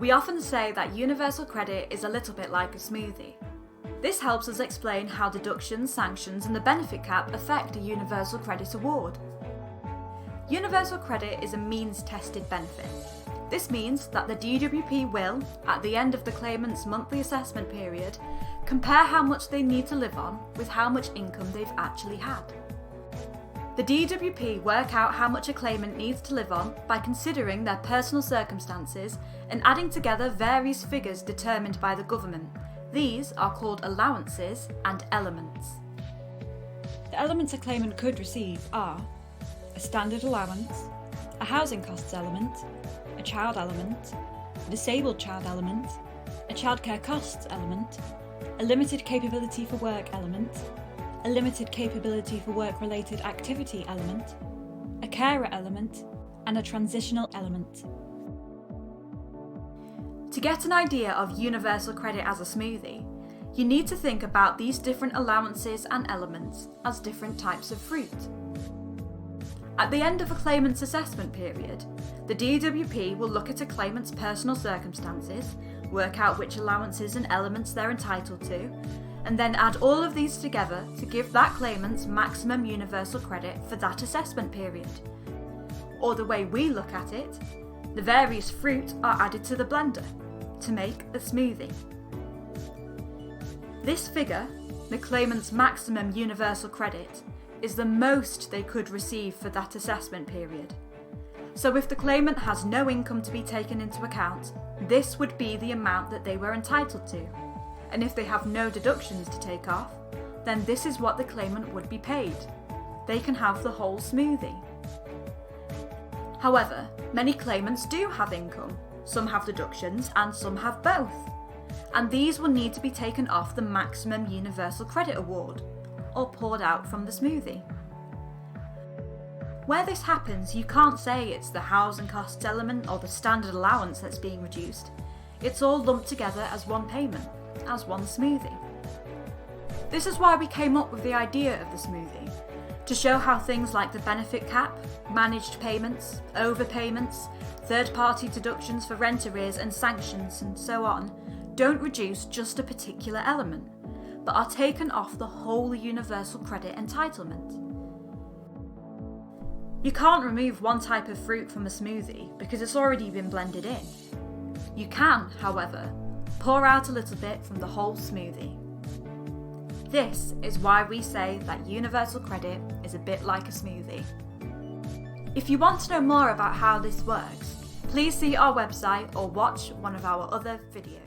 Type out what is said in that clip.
We often say that universal credit is a little bit like a smoothie. This helps us explain how deductions, sanctions and the benefit cap affect a universal credit award. Universal credit is a means-tested benefit. This means that the DWP will, at the end of the claimant's monthly assessment period, compare how much they need to live on with how much income they've actually had. The DWP work out how much a claimant needs to live on by considering their personal circumstances and adding together various figures determined by the government. These are called allowances and elements. The elements a claimant could receive are a standard allowance, a housing costs element, a child element, a disabled child element, a childcare costs element, a limited capability for work element, a limited capability for work-related activity element, a carer element, and a transitional element. To get an idea of universal credit as a smoothie, you need to think about these different allowances and elements as different types of fruit. At the end of a claimant's assessment period, the DWP will look at a claimant's personal circumstances, work out which allowances and elements they're entitled to, and then add all of these together to give that claimant's maximum universal credit for that assessment period. Or the way we look at it, the various fruit are added to the blender to make a smoothie. This figure, the claimant's maximum universal credit, is the most they could receive for that assessment period. So if the claimant has no income to be taken into account, this would be the amount that they were entitled to. And if they have no deductions to take off, then this is what the claimant would be paid. They can have the whole smoothie. However, many claimants do have income. Some have deductions and some have both. And these will need to be taken off the maximum universal credit award, or poured out from the smoothie. Where this happens, you can't say it's the housing costs element or the standard allowance that's being reduced. It's all lumped together as one payment, as one smoothie. This is why we came up with the idea of the smoothie, to show how things like the benefit cap, managed payments, overpayments, third-party deductions for rent arrears and sanctions and so on don't reduce just a particular element, but are taken off the whole universal credit entitlement. You can't remove one type of fruit from a smoothie because it's already been blended in. You can, however, pour out a little bit from the whole smoothie. This is why we say that universal credit is a bit like a smoothie. If you want to know more about how this works, please see our website or watch one of our other videos.